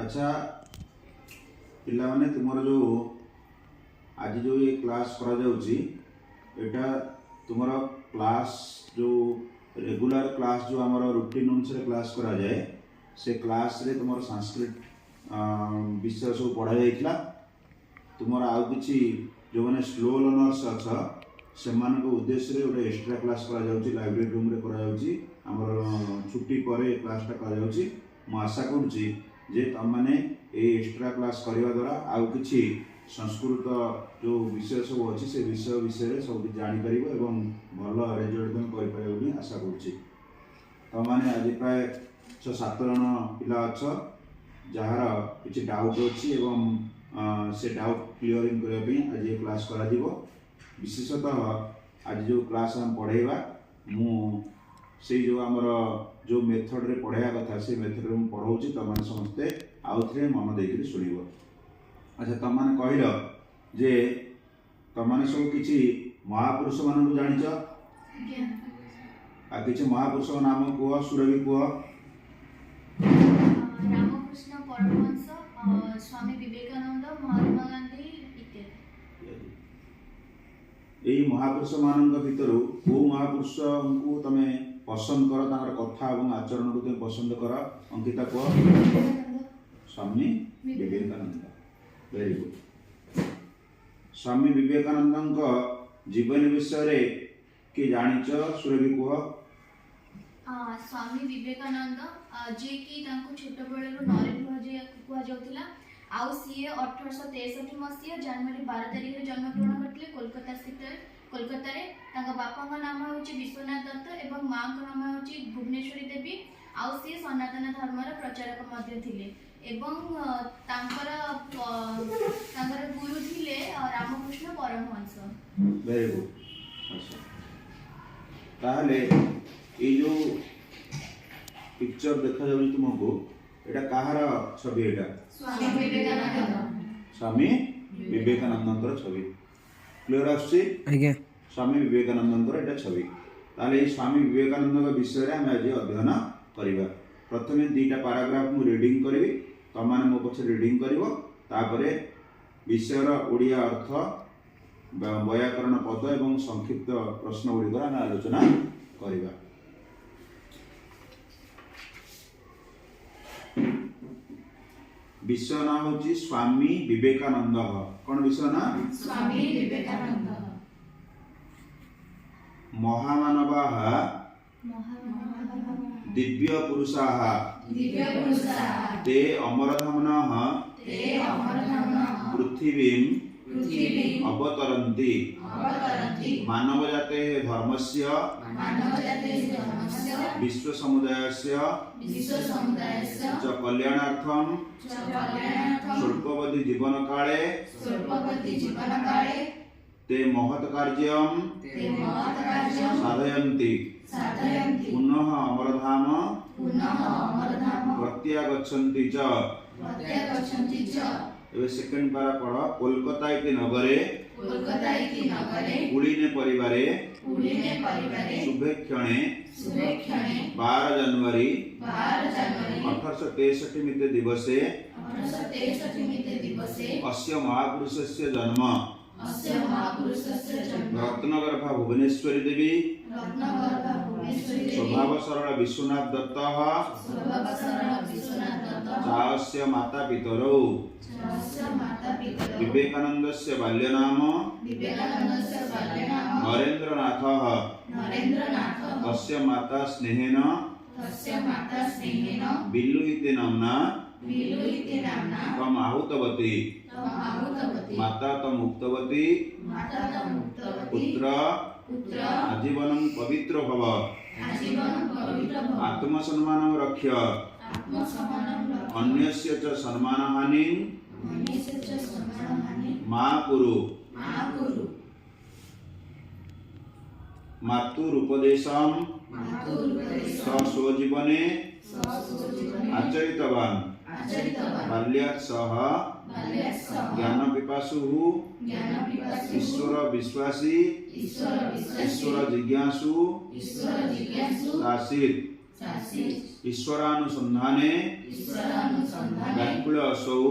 अच्छा पिला माने तुमर जो आज जो ये क्लास करा जाउची एटा तुमर क्लास जो रेगुलर क्लास जो हमारा रूटीन अनुसार क्लास करा जाए से क्लास रे तुमर संस्कृत विषय सब पढ़ा जाइतला। तुमर आउ किछि जो माने स्लो लर्नर्स अच्छा से उद्देश्य रे गोटे एक्स्ट्रा क्लास करा जाउची लाइब्रेरी रूम रे करा जाउची हमर छुट्टी परे क्लासटा करा जाउची। मु आशा करूची जे तुम माने ए एक्स्ट्रा क्लास करवा द्वारा आउ किछि संस्कृत जो विषय सब अच्छी से विषय सब जानी परिबो एवं भल रिजल्ट तुम करि परिबो नि आशा करूची। तुम माने आज प्राय 6-7 जन पिला अछ जहार किछि डाउट अछि एवं से डाउट क्लियरिंग करबा पई आज ये क्लास करा दिबो। विशेषतः आज जो क्लास हम पढ़ेबा मु से जो हमर जो मेथड रे पढ़ाया कथा से मेथड रे पढ़ाऊँ तुम समस्ते आउ थे मन देकर शुणव। अच्छा तुम मैंने कहल जे तुम मैंने सब किसी महापुरुष मान जानिच आ किसी महापुरुष नाम कह सुरभि कह। रामकृष्ण परमहंस, स्वामी विवेकानंद, महात्मा गांधी इत्यादि। यही महापुरुष मान भितर को महापुरुष को तमे पसंद कर तांकर कथा एवं आचरण को तुम पसंद कर अंकिता कह। Swami Vivekananda very good. स्वामी विवेकानंद जीवन विषय कि जानिच सुरभि कह। स्वामी विवेकानंद जे कि छोट बेलू नरेन कह जाउथिला आउ सी 1863 मसीहा जनवरी 12 तारिख रे जन्म ग्रहण करथिले कोलकाता स्थित कोलकाता रे। तांका बापा का नाम होची विश्वनाथ दत्त एवं मां का नाम होची भुवनेश्वरी देवी। आउ सी सनातन धर्मर प्रचारक मध्ये थिले एवं तांकर गुरु थिले रामकृष्ण परमहंस। Very good. अच्छा ताहले ए जो पिक्चर देखा जाउनी तुमको एटा कहार छवि एटा? स्वामी विवेकानंद। स्वामी विवेकानंद छवि क्लियर आछि आज्ञा। स्वामी विवेकानंद एटा छवि ताले स्वामी विवेकानंद विषय रे हम आज अध्ययन करिबा। प्रथमे दीटा पैराग्राफ मु रीडिंग करिवि तुम माने मो पछ रीडिंग करिवो तापरे विषयर ओडिया अर्थ व्याकरण पद एवं संक्षिप्त प्रश्न गुड़िक आम आलोचना करिबा। विषय ना होची स्वामी विवेकानंद। कौन विषय ना? स्वामी विवेकानंद। महामानवाः दिव्य पुरुषाः ते अमरधामनः पृथिवीं अवतरन्ति। मानवजातेः धर्मस्य विश्वसमुदायस्य च कल्याणार्थं स्वल्पवधि जीवनकाले ते महत् कार्यं साधयन्ति। पुनः अमरधाम प्रत्यागच्छन्ति च। एबे सेकंड पारा पढ़। कोलकाता इति नगरे कुलीने परिवारे शुभेक्षणे 12 जनवरी 1863 मिते दिवसे अस्य महापुरुषस्य जन्म। रत्नगर्भा भुवनेश्वरी देवी स्वभाव सरल विश्वनाथ दत्त चास्य माता पितरौ। विवेकानंदस्य बाल्यनाम नरेंद्रनाथः। तस्य माता स्नेहेन बिल्लु इति नाम्ना तम आहूतवती। माता तम उक्तवती पुत्र आजीवनं पवित्र भव। आत्मसम्मानं रक्ष्य अन्यस्य च सम्मानहानिं मा कुरु। मातुरुपदेशं स स्वजीवने आचरितवान्। बाल्यात् सह ज्ञान पिपासुः ईश्वर विश्वासी ईश्वर जिज्ञासु आसीत्। ईश्वरानुसंधाने व्याकुल असौ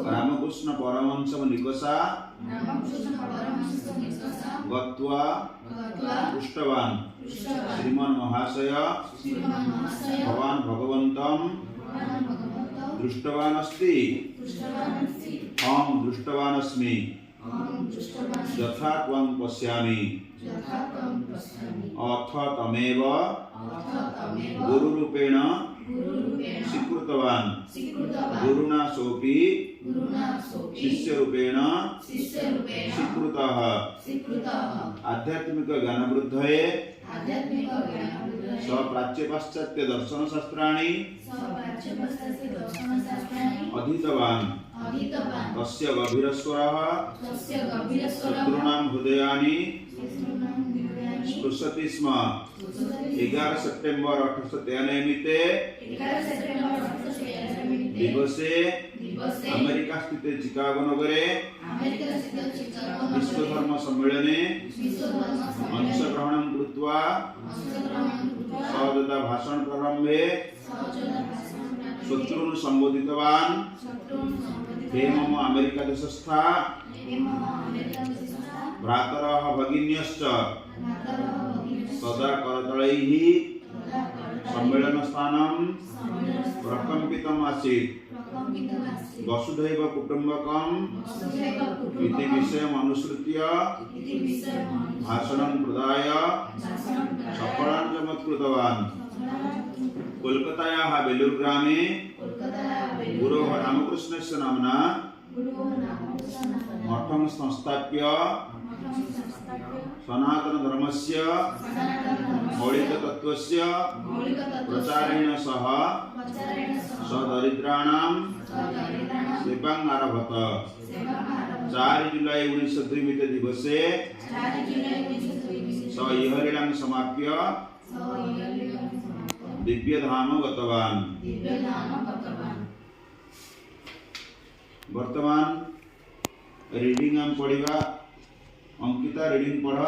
रामकृष्ण परमहंस निकषा गत्वा पृष्टवान् श्रीमन् महाशय भवान् भगवन्तं दृष्टवान् अस्ति अहं दृष्टवान् अस्मि यथा त्वं पश्यामि अथ तमेव गुरुरूपेण स्वीकृतवान् गुरुना सोऽपि शिष्यरूपेण स्वीकृतः आध्यात्मिक ज्ञानवृद्धये स्वप्राच्य पाश्चात्य दर्शनशास्त्राणि अधीतवान् तस्य गभीरस्वरः शत्रूणां हृदयानि स्पृशति स्म 11 सेप्टेम्बर 1893 दिवसे अमेरिका स्थिते चिकागो नगरे विश्वधर्म सम्मेलने अंशग्रहणं कृत्वा सहजता भाषण प्रारम्भे शत्रून् सम्बोधितवान् हे मम अमेरिका देशस्था भ्रातरः भगिन्यश्च तदा करतलैः सम्मेलनस्थानं प्रकम्पितम् आसीत् वसुधैव कुटुम्बकम् इति विषयम् अनुसृत्य भाषणं प्रदाय सफलं च मत्कृतवान् कोलकातायाः बेलूर ग्रामे गुरोः रामकृष्णस्य नाम्ना मठं संस्थाप्य सनातन धर्मस्य मौलिकतत्त्वस्य प्रचारेण सह सदरिद्राणां सेवाम् आरभत 4 जुलाई 1902 दिवसे स इहलीलां समाप्य दिव्यधाम गतवान्। वर्तमान रीडिंग हम पढ़िबा। अंकिता रीडिंग पढ़।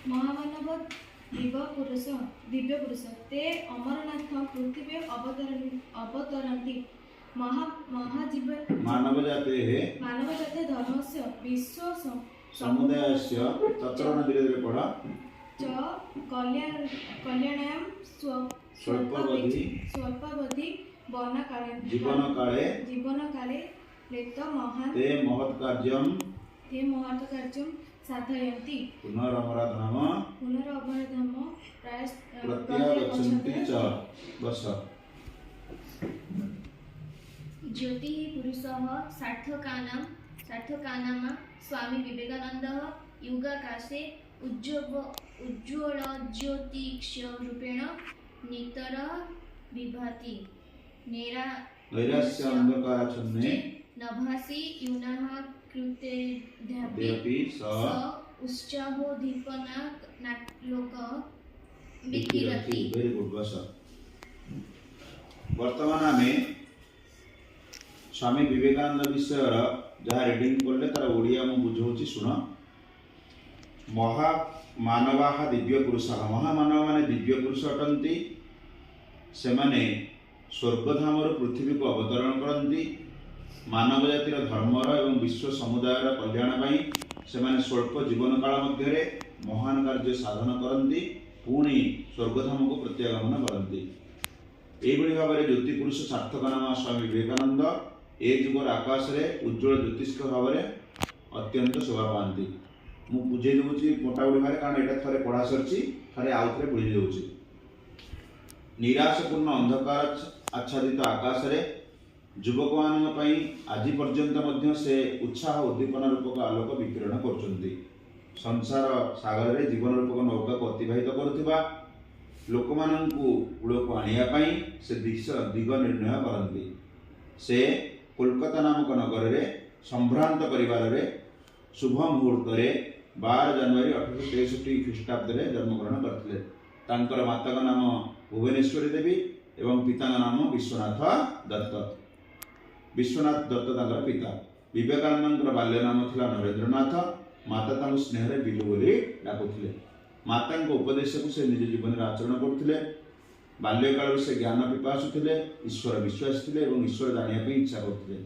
महामानव दिव्य पुरुष ते अमरनाथ पृथ्वी अवतरन्ति मानव जाते धर्मस्य विश्व समुदायस्य तत्र धीरे धीरे पढ़ च कल्याणां स्वल्पावधि जीवन काले ते महत् कार्यं साधयन्ति पुनरमराधाम प्रत्यागच्छन्ति च। बस ज्योतिः पुरुषः सार्थकानां स्वामी विवेकानन्दः युगाकाशे उज्ज्वलज्योतिषरूपेण नितरः विभाति। नैरास्यान्धकाराच्छन्ने नभासि यूनः कृतेऽद्यापि स उच्चाहोद्दीपनालोक विकिरति। Very good. बस वर्तमान आमे स्वामी विवेकानंद विषय जहाँ रीडिंग करले तार ओडिया मु बुझौछि सुन। महामानवाः दिव्य पुरुषाः महामानव माने दिव्य पुरुष अटंती। सेमाने स्वर्गधामर पृथ्वी को अवतरण करती। मानव जातिर धर्मर एवं विश्व समुदायर कल्याण पाई सेमाने स्वल्प जीवन काल मध्य महान कार्य साधन करती पुणी स्वर्गधाम को प्रत्यागमन करती। एभली भाव में ज्योति पुरुष सार्थक नाम स्वामी विवेकानंद ए जुगर आकाश रे उज्ज्वल ज्योतिष्क भाव में अत्यंत शोभा पाती। मु बुझे दूसरी मोटामोटी भाव कारण यहाँ थे पढ़ा सरी थे आउ थे बुझे दूसरी। निराशपूर्ण अंधकार आच्छादित आकाश रे युवक मान आज पर्यंत से उत्साह उद्दीपना रूपक आलोक विकिरण करछन्ति। संसार सागर रे जीवन रूपक नौका को अतिबाहित करुवा लोक माननकु कूल को आनिया पई से दिग निर्णय करती। से कोलकाता नामक नगर रे संभ्रांत परिवार रे शुभ मुहूर्त 12 जनवरी 1863 ख्रीष्टाब्द रे जन्मग्रहण करथिले। तांकर माता का नाम भुवनेश्वरी देवी एवं पिता का नाम विश्वनाथ दत्त। विश्वनाथ दत्त तांकर पिता। विवेकानंद बाल्य नाम थिला नरेंद्रनाथ माता तांको स्नेह बिलु बोली डाकुथिले। माता उपदेश को से निज जीवन में आचरण करथिले। बाल्यकाल से ज्ञान पिपासु थिले, ईश्वर विश्वास थिले एवं ईश्वर जानिया पे इच्छा करथिले।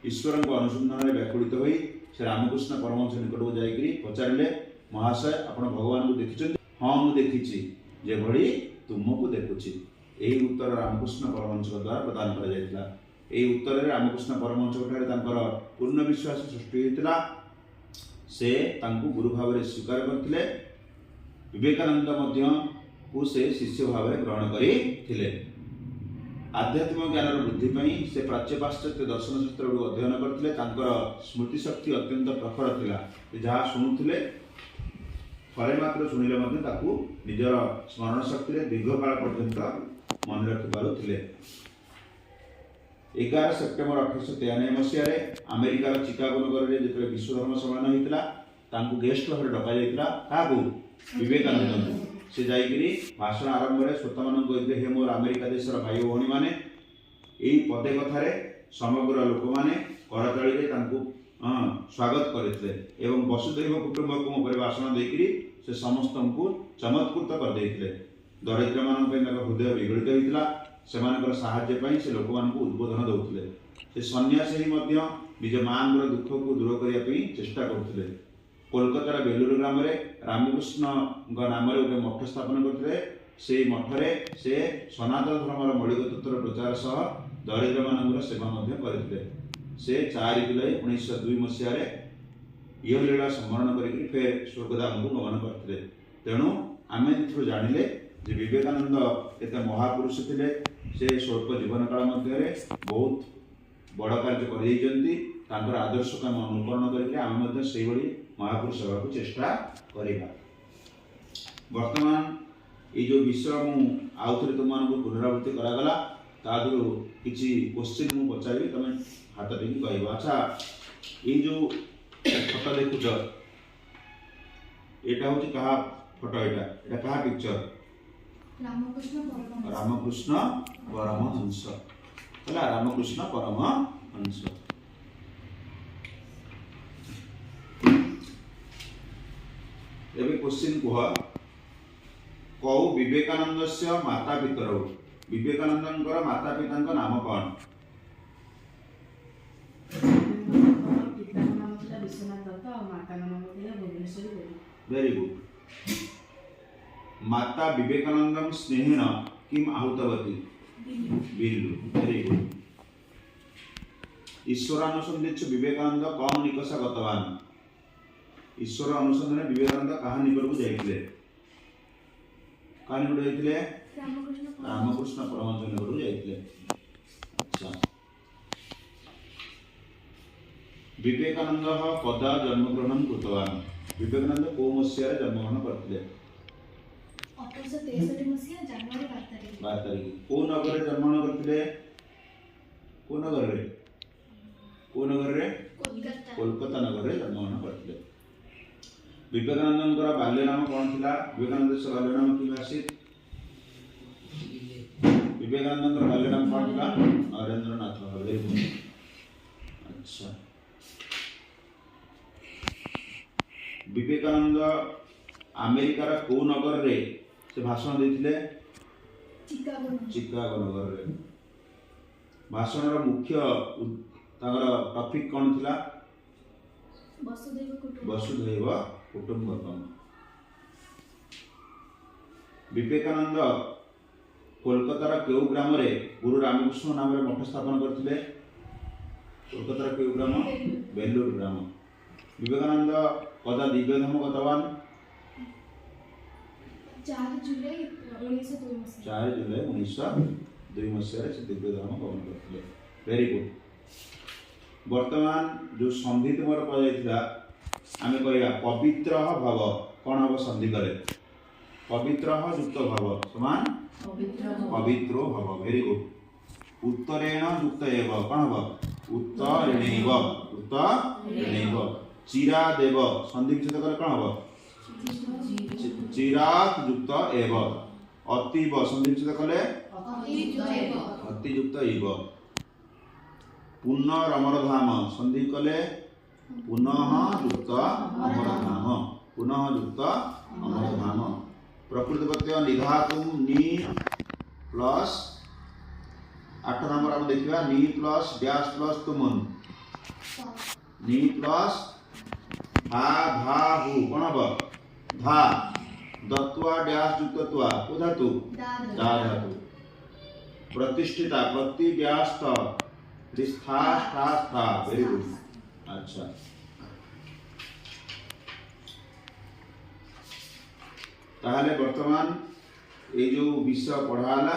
ईश्वर को अनुसंधान में व्याकुलित होई से रामकृष्ण परमहंस निकट को जाइकरी पचारिले, महाशय आपण भगवान को देखिछन? हां मु देखिछि, जे भली तुमको देखुछि। एही उत्तर रामकृष्ण परमहंस द्वारा प्रदान करा जायतिला। एही उत्तर रे रामकृष्ण परमहंस ठारे तांकर पूर्ण विश्वास सृष्टि होइतिला। से तांको गुरु भाव में स्वीकार करथिले। विवेकानंद मध्य को से शिष्य भाव में ग्रहण करिथिले। आध्यात्मिक ज्ञान वृद्धि पई से प्राच्य पाश्चात्य दर्शन शास्त्र को अध्ययन करथिले। तांकर स्मृति शक्ति अत्यंत प्रखर थिला। जहाँ शुणुथिले थरे मात्र शुणिले मध्य ताकू निजर स्मरण शक्ति रे दीर्घकाल पर्यंत मन रखि पारुथिले। 11 सेप्टेम्बर 1893 मसीह अमेरिकार चिकागो नगर में जो विश्व धर्म सम्मेलन होता तांको गेस्ट भाव डका जाइतिला। काकू? विवेकानंद। से जाइकरी भाषण आरंभ में श्रोता मान कहते हे मोर अमेरिका देशर भाई भौणी माने एई पदे कथारे समग्र लोक माने करताली रे तांको स्वागत करथिले एवं वसुधैव कुटुंबकम पर भाषण देकरी से समस्त को चमत्कृत कर देथिले। दरिद्र मान पे हृदय विगलित होइतिला। सेमानकर साहाय्य पई से लोक मान को उद्बोधन दउथिले। से सन्यासी मध्य निज मांगर दुख को दूर करिया पई चेष्टा करथिले। कोलकाता बेलूर ग्राम रे रामकृष्ण नाम रे गोटे मठ स्थापन करथिले। से मठ रे से सनातन धर्मर मौलिक तत्वर प्रचार सह दरिद्र मानकर सेवा मध्य करथिले। से 4 जुलाई 1902 मसीह रे इह लीला स्मरण करिक फेर स्वर्गधाम को गमन करथिले। तेणु आमे एथरो जानिले जे विवेकानंद केते महापुरुष थिले। से स्वल्प जीवन काल मध्य रे बहुत बड़ कार्य करिजेंती। तांकर आदर्श को हम अनुकरण करके आम मध्य सेही बड़ी महापुरुष हेबा को चेष्टा करिबा। वर्तमान ये जो विषय मु आउथरे तुम मान को पुनरावृत्ति करागला तादु किछि क्वेश्चन मु पचारि तमे हाथ देकी कहबा। अच्छा ये जो फोटो देखुछ एटा होची कहा फोटो? एटा कहा पिक्चर? रामकृष्ण परमहंस। हला रामकृष्ण परमहंस। एबे क्वेश्चन कुह कौ विवेकानंद से माता पितर? विवेकानंदंकर माता पिता नाम कौन? Very good. माता विवेकानंदम स्नेहेन किम आहुतवती? बिल्लु। Very good. ईश्वर अनुसंधित विवेकानंद कौन निकष गतवान? ईश्वर अनुसंधान विवेकानंद कहा निकट को जाइतिले? कहा निकट जाइतिले? रामकृष्ण परमहंस निकट को जाइतिले। अच्छा विवेकानंद कदा जन्मग्रहण कृतवान? विवेकानंद को मसीह जन्मग्रहण करथिले? 1863 मसीहा जनवरी 12 तारिख। को नगर रे जन्मग्रहण करथिले? को नगर रे? को नगर रे? कोलकाता नगर रे जन्मग्रहण करथिले। विवेकानंदंकर बाल्य नाम कौन थिला? विवेकानंद से बाल्य नाम कि आसीत? विवेकानंदंकर बाल्य नाम कौन थिला? नरेंद्रनाथ भावे। अच्छा विवेकानंद अमेरिकार को नगर रे से भाषण देथिले? चिकागो नगर रे। भाषण रो मुख्य तागर टॉपिक कौन थिला? वसुधैव कुटुंबकम। विवेकानंद कोलकातार केउ ग्राम रे गुरु रामकृष्ण नाम रे मठ स्थापन करथिले? कोलकातार केउ ग्राम? बेलूर ग्राम। विवेकानंद कदा दिव्य धाम गतवान? 4 जुलाई 1902 मसीहा। 4 जुलाई 1902 मसीह से दिव्य धाम गमन करथिले। Very good. वर्तमान जो संधि तुमर पजाइथिला आमे कहया पवित्र भव। कोन हबो संधि करे? पवित्र युक्त भव समान पवित्रो भव। Very good. उत्तरेण युक्त एव कोन हबो? उत्तरेणैव। उत्तरेणैव। चिरादेव संधि विच्छेद करे कोन हबो? चिरात युक्त एव। अतीव संधि विच्छेद कले अति युक्त एव। पुनरमर धाम संधि कले पुनः युक्त अमरधाम पुनः युक्त अमरधाम प्रकृति प्रत्यय निधातुम नि प्लस 8 नंबर हम देखिबा नि प्लस डैश प्लस तुमुन नि प्लस हा धा हु कोन हबो धा दत्वा डैश युक्तत्वा को धातु दा धातु प्रतिष्ठिता प्रति डैश थ स्था स्था स्था वेरी गुड अच्छा ताहले वर्तमान ये जो विषय पढ़ाला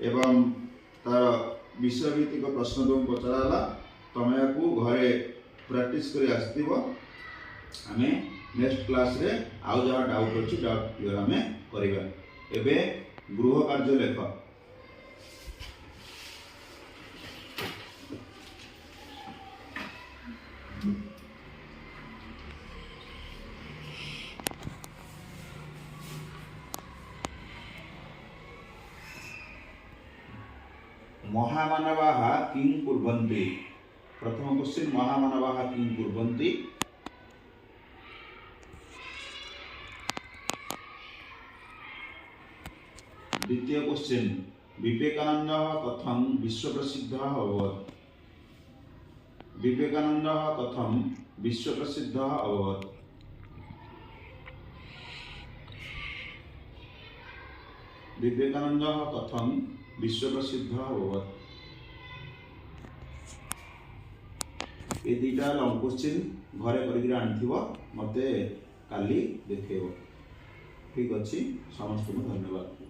एवं तार विषय भित्तिक प्रश्न तुम पचराला तमे को घरे प्रैक्टिस करी आस्तिबो आमे नेक्स्ट क्लास रे आउ जहा डाउट अछि डाउट क्लियर आमे करिबा एबे गृह कार्य लेख महामानवाः किं कुर्वन्ति प्रथम क्वेश्चन महामानवाः किं कुर्वन्ति द्वितीय क्वेश्चन विवेकानन्दः कथं विश्वप्रसिद्धः अभवत् विवेकानन्दः कथं विश्वप्रसिद्धः अभवत् विवेकानन्दः कथं विश्वप्रसिद्धः अभवत् ये दुईटा लॉन्ग क्वेश्चन घरे करके आनिथिबो मते काली देखैबो ठीक अछि समस्त को धन्यवाद।